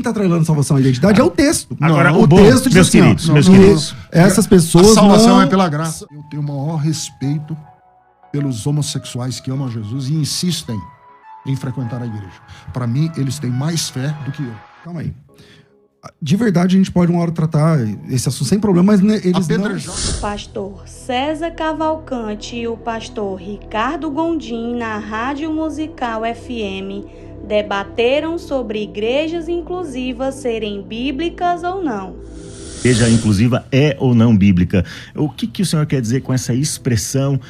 está atrelando salvação à identidade é o texto. Agora, o texto diz assim, meus queridos, essas pessoas a salvação não... é pela graça. Eu tenho o maior respeito pelos homossexuais que amam Jesus e insistem em frequentar a igreja. Para mim, eles têm mais fé do que eu. Calma aí. De verdade, a gente pode uma hora tratar esse assunto sem problema, mas eles não... O pastor César Cavalcante e o pastor Ricardo Gondim, na Rádio Musical FM, debateram sobre igrejas inclusivas serem bíblicas ou não. Igreja inclusiva é ou não bíblica? O que o senhor quer dizer com essa expressão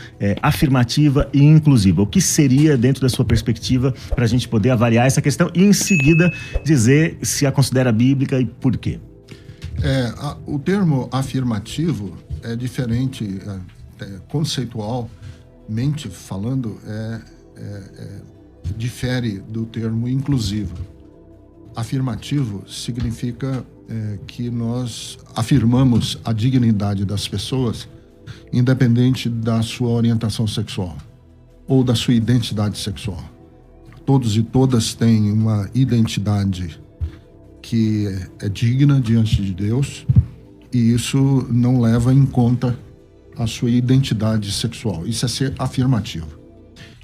afirmativa e inclusiva? O que seria, dentro da sua perspectiva, para a gente poder avaliar essa questão e, em seguida, dizer se a considera bíblica e por quê? O termo afirmativo é diferente, conceitualmente falando, difere do termo inclusivo. Afirmativo significa que nós afirmamos a dignidade das pessoas, independente da sua orientação sexual ou da sua identidade sexual. Todos e todas têm uma identidade que é digna diante de Deus, e isso não leva em conta a sua identidade sexual. Isso é ser afirmativo.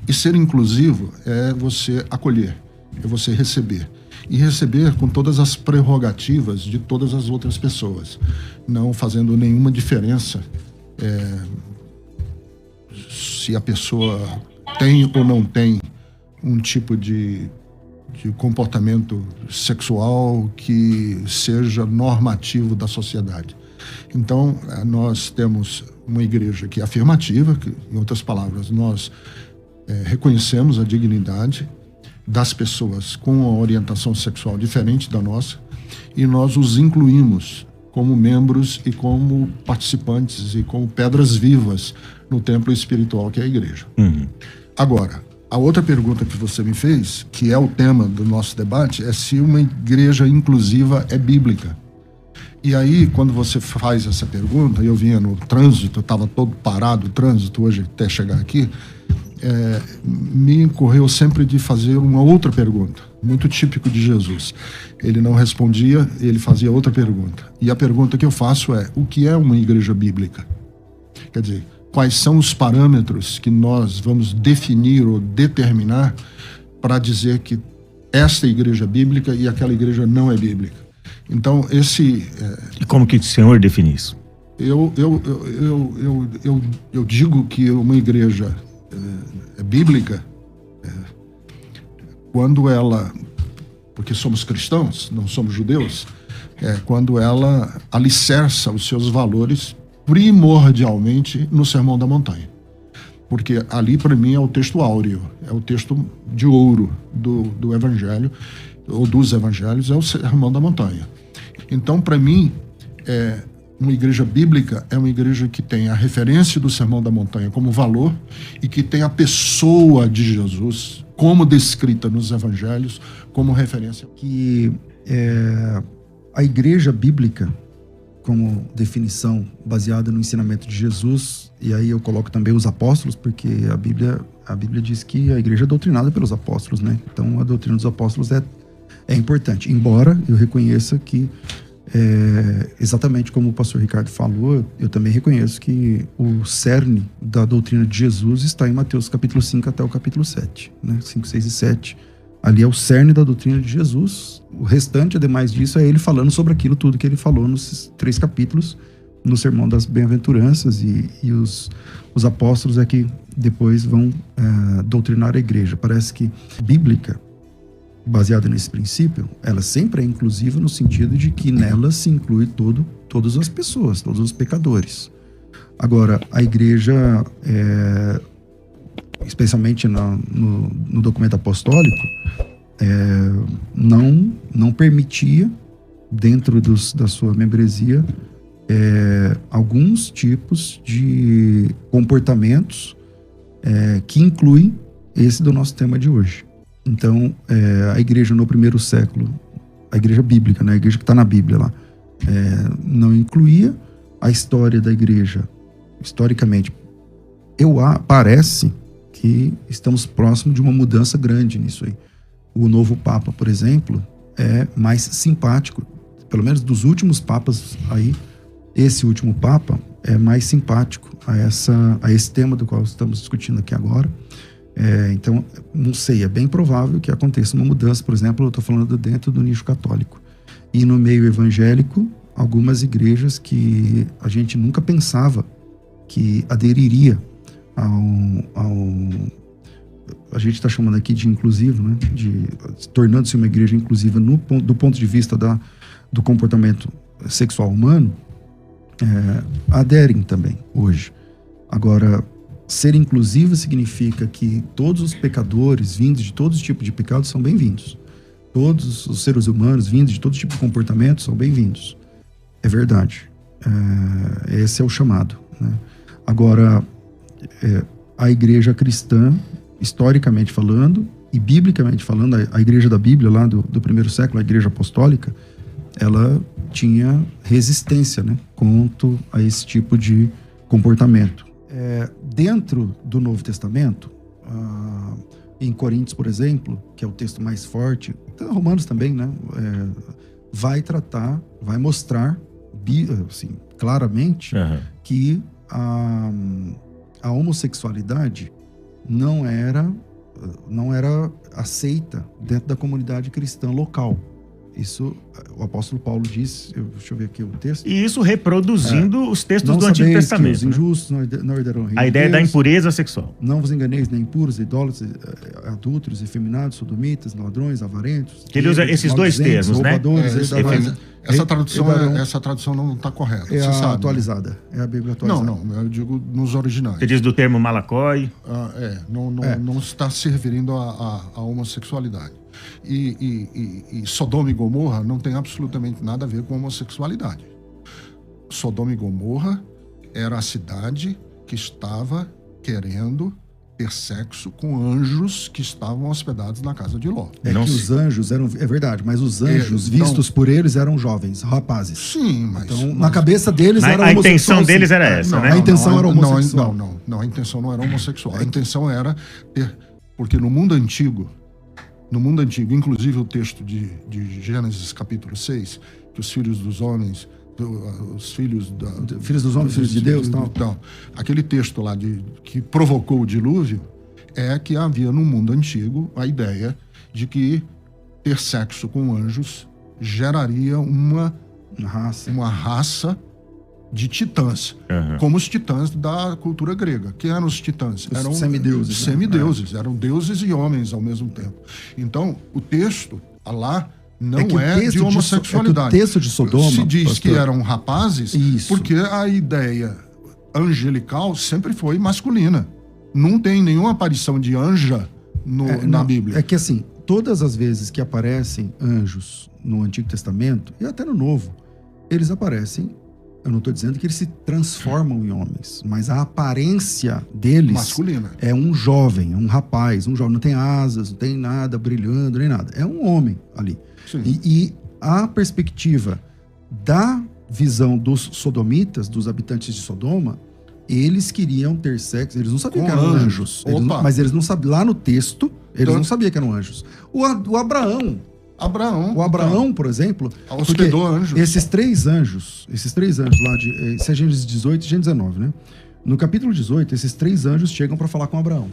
E ser inclusivo é você acolher, é você receber. E receber com todas as prerrogativas de todas as outras pessoas, não fazendo nenhuma diferença se a pessoa tem ou não tem um tipo de comportamento sexual que seja normativo da sociedade. Então, nós temos uma igreja que é afirmativa, que, em outras palavras, nós reconhecemos a dignidade das pessoas com uma orientação sexual diferente da nossa, e nós os incluímos como membros e como participantes e como pedras vivas no templo espiritual que é a igreja. Agora, a outra pergunta que você me fez, que é o tema do nosso debate, é se uma igreja inclusiva é bíblica. E aí, quando você faz essa pergunta, eu vinha no trânsito, eu estava todo parado, o trânsito hoje até chegar aqui, me incorreu sempre de fazer uma outra pergunta, muito típico de Jesus. Ele não respondia, ele fazia outra pergunta. E a pergunta que eu faço é: o que é uma igreja bíblica? Quer dizer, quais são os parâmetros que nós vamos definir ou determinar para dizer que esta igreja é bíblica e aquela igreja não é bíblica? Então, E como que o senhor define isso? Eu digo que uma igreja é bíblica quando ela, porque somos cristãos, não somos judeus, quando ela alicerça os seus valores primordialmente no Sermão da Montanha. Porque ali, para mim, é o texto áureo, é o texto de ouro do Evangelho, ou dos Evangelhos, é o Sermão da Montanha. Então, para mim, uma igreja bíblica é uma igreja que tem a referência do Sermão da Montanha como valor e que tem a pessoa de Jesus como descrita nos Evangelhos como referência. Que a igreja bíblica, como definição baseada no ensinamento de Jesus, e aí eu coloco também os apóstolos, porque a Bíblia diz que a igreja é doutrinada pelos apóstolos, né? Então a doutrina dos apóstolos é importante, embora eu reconheça que exatamente como o pastor Ricardo falou, eu também reconheço que o cerne da doutrina de Jesus está em Mateus capítulo 5 até o capítulo 7, né? 5, 6 e 7. Ali é o cerne da doutrina de Jesus. O restante, ademais disso, é ele falando sobre aquilo tudo que ele falou nos 3 capítulos, no Sermão das Bem-aventuranças, e os apóstolos é que depois vão doutrinar a igreja. Parece que bíblica, baseada nesse princípio, ela sempre é inclusiva no sentido de que nela se inclui todas as pessoas, todos os pecadores. Agora, a igreja, especialmente no documento apostólico, não permitia, dentro da sua membresia, alguns tipos de comportamentos que incluem esse do nosso tema de hoje. Então, a igreja no primeiro século, a igreja bíblica, né, a igreja que está na Bíblia lá, não incluía. A história da igreja, historicamente, parece que estamos próximos de uma mudança grande nisso aí. O novo Papa, por exemplo, é mais simpático, pelo menos dos últimos papas aí, esse último papa é mais simpático a esse tema do qual estamos discutindo aqui agora. Então, não sei, é bem provável que aconteça uma mudança. Por exemplo, eu estou falando dentro do nicho católico. E no meio evangélico, algumas igrejas que a gente nunca pensava que aderiria a gente está chamando aqui de inclusivo, né? Tornando-se uma igreja inclusiva do ponto de vista do comportamento sexual humano, aderem também hoje. Agora, ser inclusivo significa que todos os pecadores vindos de todos os tipos de pecados são bem-vindos. Todos os seres humanos vindos de todo tipo de comportamento são bem-vindos. É verdade. Esse é o chamado, né? Agora, a igreja cristã, historicamente falando e biblicamente falando, a igreja da Bíblia lá do primeiro século, a igreja apostólica, ela tinha resistência, né, quanto a esse tipo de comportamento. Dentro do Novo Testamento, em Coríntios, por exemplo, que é o texto mais forte, Romanos também, né, vai mostrar assim, claramente que a homossexualidade não era aceita dentro da comunidade cristã local. Isso o apóstolo Paulo diz, deixa eu ver aqui o texto. E isso reproduzindo os textos do Antigo Testamento. Os injustos não herdarão o reino a ideia de Deus, da impureza sexual. Não vos enganeis, nem impuros, idólatras, adúlteros, efeminados, sodomitas, ladrões, avarentos. Que ele usa esses dois termos, roubadores, né? Essa tradução não está correta. É a atualizada. É a Bíblia atualizada. Não, eu digo nos originais. Você diz do termo malacói. Não está se referindo à homossexualidade. E Sodoma e Gomorra não tem absolutamente nada a ver com homossexualidade. Sodoma e Gomorra era a cidade que estava querendo ter sexo com anjos que estavam hospedados na casa de Ló. Os anjos eram... É verdade, mas os anjos vistos por eles eram jovens, rapazes. Sim, mas... Então, na cabeça deles era homossexual. A intenção deles era essa, né? A intenção era homossexual. Não, a intenção não era homossexual. A intenção era ter... Porque no mundo antigo, inclusive o texto de Gênesis capítulo 6, que os filhos dos homens... os filhos dos homens, filhos de Deus, tal. Então, aquele texto lá que provocou o dilúvio é que havia no mundo antigo a ideia de que ter sexo com anjos geraria uma raça de titãs, como os titãs da cultura grega. Quem eram os titãs? Eram semideuses, eram deuses e homens ao mesmo tempo. Então, o texto lá não de homossexualidade. O texto de Sodoma... Se diz que eram rapazes, porque a ideia angelical sempre foi masculina. Não tem nenhuma aparição de anja na Bíblia. É que assim, todas as vezes que aparecem anjos no Antigo Testamento, e até no Novo, eles aparecem... Eu não estou dizendo que eles se transformam em homens, mas a aparência deles... masculina. É um jovem, é um rapaz, um jovem. Não tem asas, não tem nada brilhando, nem nada. É um homem ali. E a perspectiva da visão dos sodomitas, dos habitantes de Sodoma, eles queriam ter sexo, eles não sabiam que eram anjos. Mas eles não sabiam, lá no texto, eles não sabiam que eram anjos. O Abraão, por exemplo, hospedou anjos. Esses três anjos lá, isso é Gênesis 18 e Gênesis 19, né? No capítulo 18, esses três anjos chegam para falar com Abraão.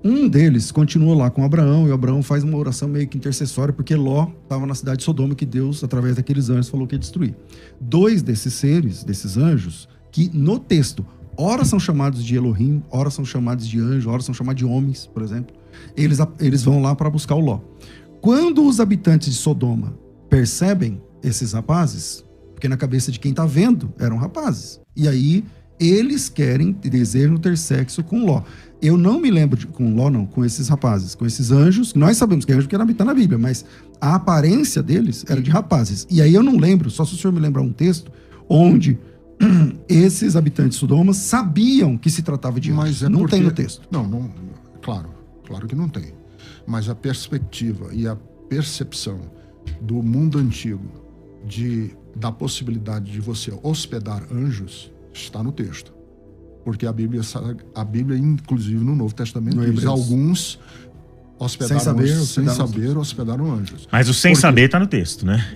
Um deles continua lá com Abraão, e Abraão faz uma oração meio que intercessória, porque Ló estava na cidade de Sodoma, que Deus, através daqueles anjos, falou que ia destruir. Dois desses seres, desses anjos, que no texto, ora são chamados de Elohim, ora são chamados de anjo, ora são chamados de homens, por exemplo, eles vão lá para buscar o Ló. Quando os habitantes de Sodoma percebem esses rapazes, porque na cabeça de quem está vendo eram rapazes, e aí eles desejam ter sexo com Ló. Eu não me lembro com Ló, não, com esses rapazes, com esses anjos, que nós sabemos que é anjo porque está na Bíblia, mas a aparência deles era de rapazes. E aí eu não lembro, só se o senhor me lembrar um texto, onde esses habitantes de Sodoma sabiam que se tratava de anjos. Não tem no texto. Não, claro que não tem. Mas a perspectiva e a percepção do mundo antigo da possibilidade de você hospedar anjos está no texto. Porque a Bíblia inclusive no Novo Testamento, diz alguns hospedaram anjos. Mas o sem saber está no texto, né?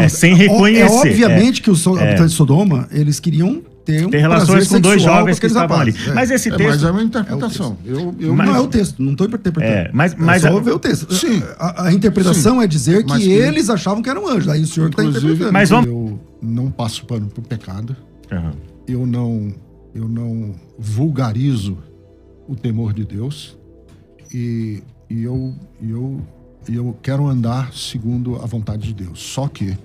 Sem reconhecer. Obviamente que os habitantes de Sodoma, eles queriam ter relações com dois jovens que estavam ali. Mas esse texto... Mas é uma interpretação. Não é o texto, não estou interpretando. Mas só ver o texto. Sim. A interpretação é dizer que eles achavam que eram anjos. Aí o senhor está interpretando. Mas vamos... Eu não passo pano pro pecado. Uhum. Eu não vulgarizo o temor de Deus. E eu quero andar segundo a vontade de Deus. Só que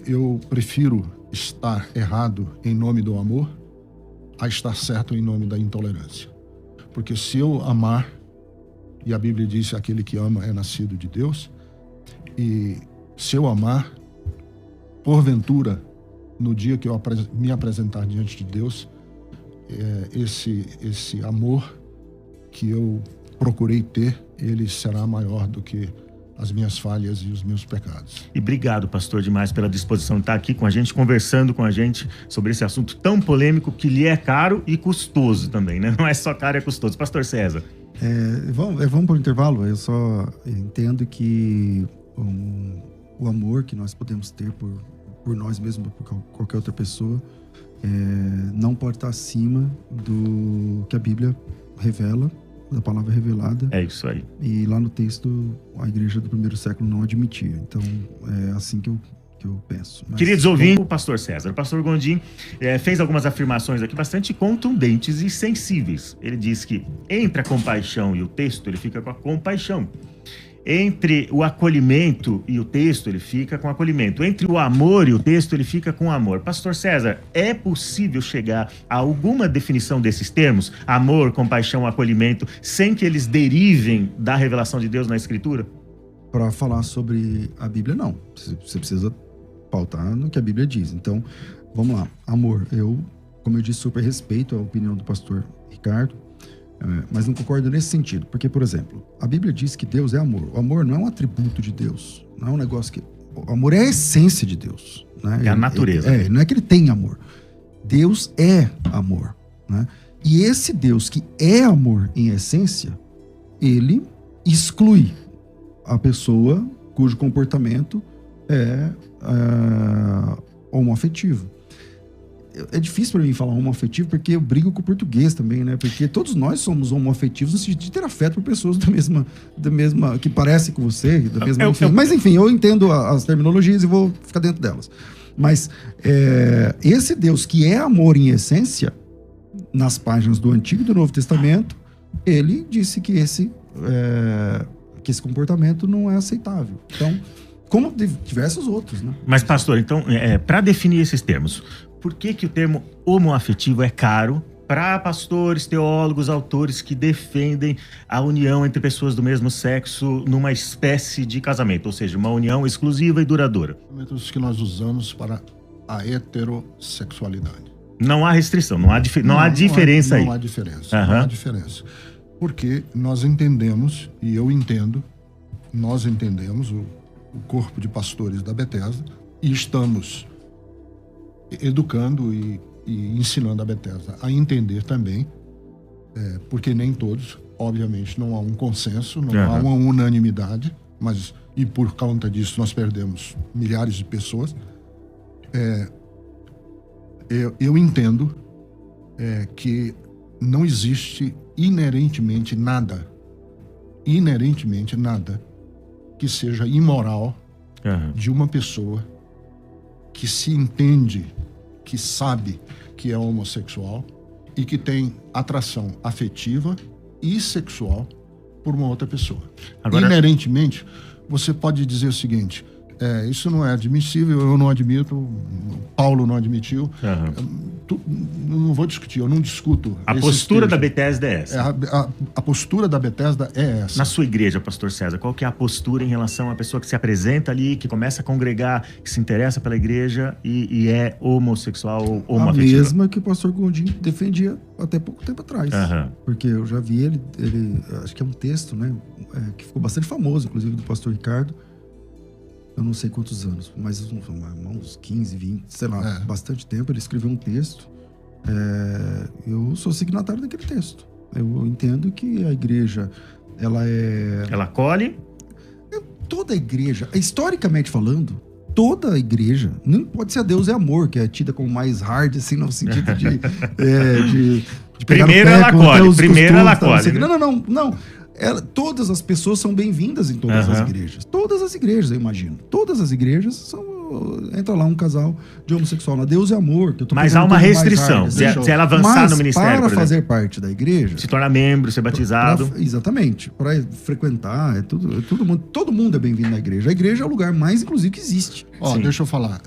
eu prefiro estar errado em nome do amor a estar certo em nome da intolerância. Porque se eu amar, e a Bíblia diz que aquele que ama é nascido de Deus, e se eu amar, porventura, no dia que eu me apresentar diante de Deus, esse amor que eu procurei ter, ele será maior do que as minhas falhas e os meus pecados. E obrigado, pastor, demais pela disposição de estar aqui com a gente, conversando com a gente sobre esse assunto tão polêmico que lhe é caro e custoso também, né? Não é só caro, é custoso. Pastor César. Vamos para o intervalo. Eu só entendo que o amor que nós podemos ter por nós mesmos, por qualquer outra pessoa, não pode estar acima do que a Bíblia revela, da palavra revelada. É isso aí. E lá no texto, a igreja do primeiro século não admitia. Então, é assim que eu penso. Mas, queridos ouvintes, o pastor César, o pastor Gondim fez algumas afirmações aqui bastante contundentes e sensíveis. Ele diz que entre a compaixão e o texto, ele fica com a compaixão. Entre o acolhimento e o texto, ele fica com acolhimento. Entre o amor e o texto, ele fica com amor. Pastor César, é possível chegar a alguma definição desses termos? Amor, compaixão, acolhimento, sem que eles derivem da revelação de Deus na Escritura? Para falar sobre a Bíblia, não. Você precisa pautar no que a Bíblia diz. Então, vamos lá. Amor, como eu disse, super respeito a opinião do pastor Ricardo, mas não concordo nesse sentido. Porque, por exemplo, a Bíblia diz que Deus é amor. O amor não é um atributo de Deus. Não é um negócio que... O amor é a essência de Deus. Né? É a natureza. Não é que ele tem amor. Deus é amor. Né? E esse Deus que é amor em essência, ele exclui a pessoa cujo comportamento é homoafetivo. É difícil para mim falar homoafetivo porque eu brigo com o português também, né? Porque todos nós somos homoafetivos no sentido de ter afeto por pessoas da mesma que parecem com você, da mesma... Mas enfim, eu entendo as terminologias e vou ficar dentro delas. Mas esse Deus que é amor em essência, nas páginas do Antigo e do Novo Testamento, ele disse que esse comportamento não é aceitável. Então, como diversos outros, né? Mas, pastor, então, para definir esses termos, por que o termo homoafetivo é caro para pastores, teólogos, autores que defendem a união entre pessoas do mesmo sexo numa espécie de casamento, ou seja, uma união exclusiva e duradoura? Métodos que nós usamos para a heterossexualidade. Não há restrição, não há diferença aí. Não há diferença. Uhum. Não há diferença. Porque nós entendemos, e eu entendo, nós entendemos o corpo de pastores da Bethesda e estamos educando e ensinando a Bethesda a entender também, porque nem todos, obviamente, não há um consenso, não há uma unanimidade, e por conta disso nós perdemos milhares de pessoas. Eu entendo que não existe inerentemente nada que seja imoral de uma pessoa que se entende, que sabe que é homossexual e que tem atração afetiva e sexual por uma outra pessoa. Agora, inerentemente, você pode dizer o seguinte: isso não é admissível, eu não admito, Paulo não admitiu. Não vou discutir, eu não discuto. A postura da Bethesda é essa. A postura da Bethesda é essa. Na sua igreja, pastor César, qual que é a postura em relação à pessoa que se apresenta ali, que começa a congregar, que se interessa pela igreja e é homossexual ou homoafetivo? A mesma que o pastor Gondim defendia até pouco tempo atrás. Porque eu já vi ele, acho que é um texto, né, que ficou bastante famoso, inclusive do pastor Ricardo. Eu não sei quantos anos, mas uns 15, 20, sei lá, bastante tempo. Ele escreveu um texto. Eu sou signatário daquele texto. Eu entendo que a igreja Ela acolhe. Toda igreja, historicamente falando, toda igreja, não pode ser a Deus é Amor, que é tida como mais hard, assim, no sentido de pegar no Primeiro pé, ela conter acolhe, os primeiro ela costumes, acolhe, tal, né? Não. Todas as pessoas são bem-vindas em todas as igrejas. Todas as igrejas, eu imagino. Todas as igrejas são... Entra lá um casal de homossexual na Deus é Amor. Que eu tô Mas há pegando uma um pouco mais restrição. hard, Se ela avançar mas no ministério, para por exemplo, fazer parte da igreja... se tornar membro, ser batizado. Exatamente. Para frequentar, todo mundo é bem-vindo na igreja. A igreja é o lugar mais, inclusive, que existe. Deixa eu falar.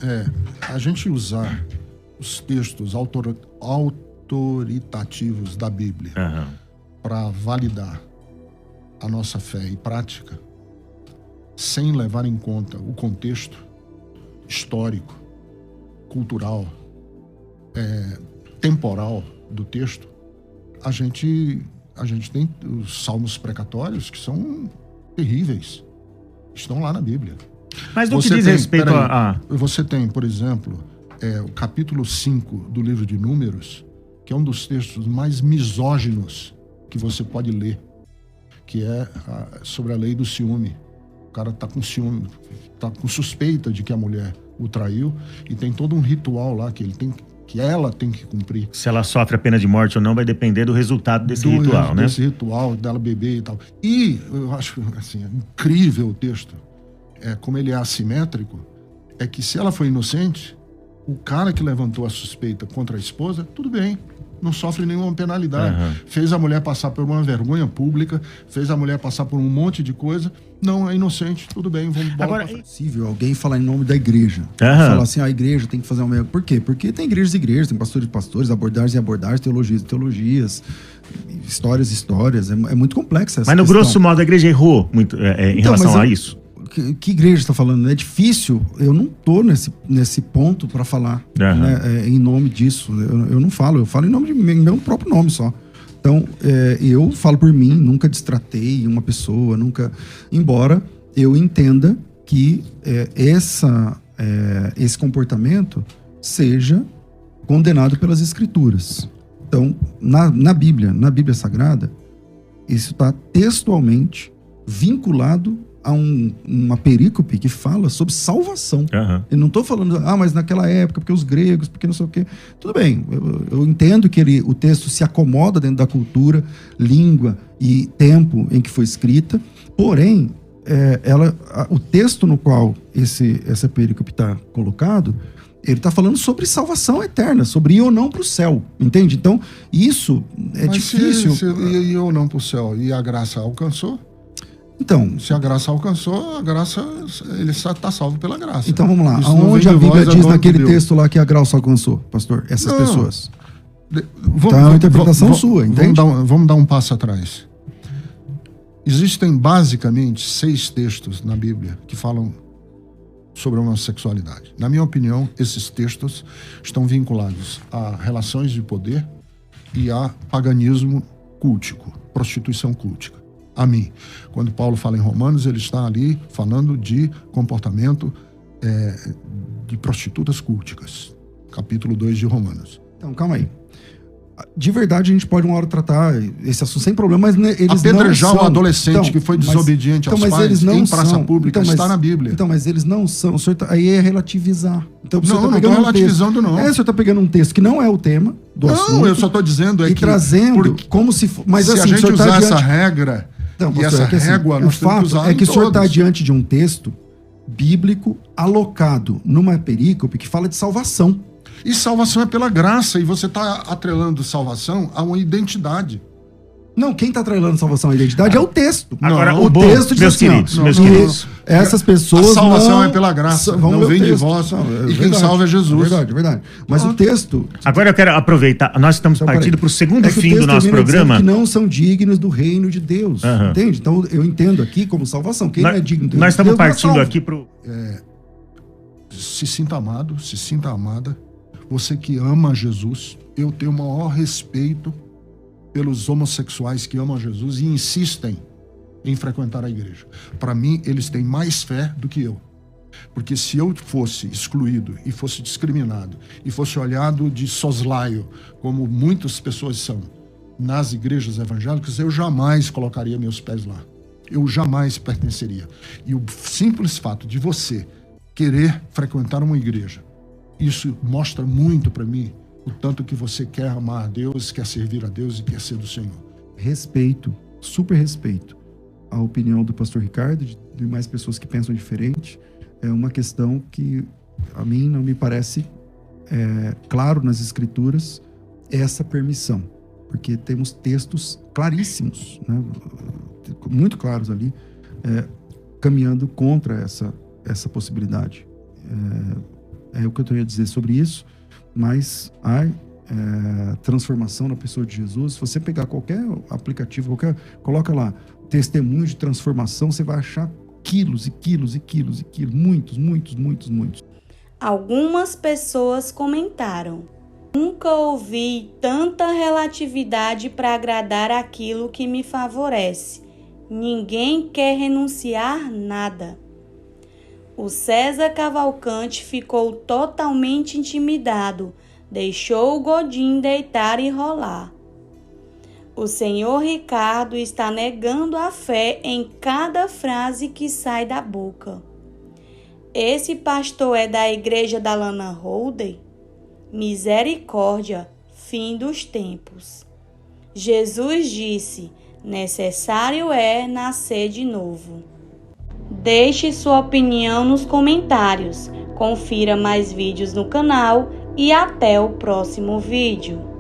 A gente usar os textos autoritativos da Bíblia para validar a nossa fé e prática, sem levar em conta o contexto histórico, cultural, temporal do texto, a gente tem os salmos precatórios que são terríveis. Estão lá na Bíblia. Mas no que diz respeito Você tem, por exemplo, o capítulo 5 do livro de Números, que é um dos textos mais misóginos que você pode ler, que é sobre a lei do ciúme. O cara tá com ciúme, tá com suspeita de que a mulher o traiu, e tem todo um ritual lá que ela tem que cumprir. Se ela sofre a pena de morte ou não vai depender do resultado desse ritual, né? Desse ritual, dela beber e tal. E eu acho assim, incrível o texto. Como ele é assimétrico, é que se ela foi inocente, o cara que levantou a suspeita contra a esposa, tudo bem, não sofre nenhuma penalidade. Fez a mulher passar por uma vergonha pública, fez a mulher passar por um monte de coisa. Não, é inocente, tudo bem, vamos embora. Agora, é possível alguém falar em nome da igreja. Falar assim, a igreja tem que fazer uma... Por quê? Porque tem igrejas e igrejas, tem pastores e pastores, abordagens e abordagens, teologias e teologias, histórias e histórias. É muito complexa essa Mas no questão. grosso modo a igreja errou muito em relação a isso? Que igreja está falando? É difícil, eu não tô nesse ponto para falar né, em nome disso. Eu não falo, eu falo em nome de meu próprio nome só. Então, eu falo por mim, nunca destratei uma pessoa, nunca... Embora eu entenda que esse comportamento seja condenado pelas Escrituras. Então, na Bíblia Sagrada, isso está textualmente vinculado a uma perícope que fala sobre salvação. Eu não estou falando, mas naquela época, porque os gregos, porque não sei o quê. Tudo bem, eu entendo que o texto se acomoda dentro da cultura, língua e tempo em que foi escrita, porém, o texto no qual essa perícope está colocado, ele está falando sobre salvação eterna, sobre ir ou não para o céu, entende? Então, isso é difícil. Se ir ou não para o céu e a graça alcançou, então, se a graça alcançou, ele está salvo pela graça. Então vamos lá. Aonde a Bíblia diz naquele texto lá que a graça alcançou, pastor? Essas pessoas. Então é uma interpretação sua, entende? Vamos dar um passo atrás. Existem basicamente 6 textos na Bíblia que falam sobre a homossexualidade. Na minha opinião, esses textos estão vinculados a relações de poder e a paganismo cultico, prostituição cultica. A mim. Quando Paulo fala em Romanos, ele está ali falando de comportamento de prostitutas culticas. Capítulo 2 de Romanos. Então, calma aí. De verdade, a gente pode uma hora tratar esse assunto sem problema, mas eles apedrejar não são... um adolescente que foi desobediente aos pais eles não em praça são... pública está na Bíblia. Então, mas eles não são... O senhor aí é relativizar. Então, o senhor não estou relativizando, não. O senhor está pegando um texto que não é o tema do assunto. Não, eu só estou dizendo que trazendo como se... Mas se assim, a gente usar essa regra... Então, e essa régua, nós temos que usar é que o senhor está diante de um texto bíblico alocado numa perícope que fala de salvação. E salvação é pela graça, e você está atrelando salvação a uma identidade. Não, quem está atrelando salvação à identidade é o texto. Agora, o texto diz assim, meus queridos, essas pessoas a salvação é pela graça, não vem de vós, e quem salva é Jesus. É verdade. Mas o texto... Agora eu quero aproveitar, nós estamos partindo para o segundo fim do nosso programa. Que não são dignos do reino de Deus, entende? Então eu entendo aqui como salvação. Quem não é digno do reino de Deus, nós estamos partindo aqui para o... Se sinta amado, se sinta amada. Você que ama Jesus, eu tenho o maior respeito pelos homossexuais que amam Jesus e insistem em frequentar a igreja. Para mim, eles têm mais fé do que eu. Porque se eu fosse excluído e fosse discriminado e fosse olhado de soslaio, como muitas pessoas são, nas igrejas evangélicas, eu jamais colocaria meus pés lá. eu jamais pertenceria. E o simples fato de você querer frequentar uma igreja, isso mostra muito para mim o tanto que você quer amar a Deus, quer servir a Deus e quer ser do Senhor. Respeito, super respeito a opinião do pastor Ricardo, de mais pessoas que pensam diferente. É uma questão que a mim não me parece claro nas escrituras essa permissão, porque temos textos claríssimos, né, muito claros ali, caminhando contra essa possibilidade. É o que eu tenho a dizer sobre isso, mas a transformação na pessoa de Jesus, se você pegar qualquer aplicativo, coloca lá, testemunho de transformação, você vai achar quilos e quilos e quilos e quilos, muitos. Algumas pessoas comentaram: nunca ouvi tanta relatividade para agradar aquilo que me favorece. Ninguém quer renunciar nada. O César Cavalcante ficou totalmente intimidado, deixou o Godinho deitar e rolar. O senhor Ricardo está negando a fé em cada frase que sai da boca. Esse pastor é da igreja da Lana Holden? Misericórdia, fim dos tempos. Jesus disse: necessário é nascer de novo. Deixe sua opinião nos comentários. Confira mais vídeos no canal e até o próximo vídeo.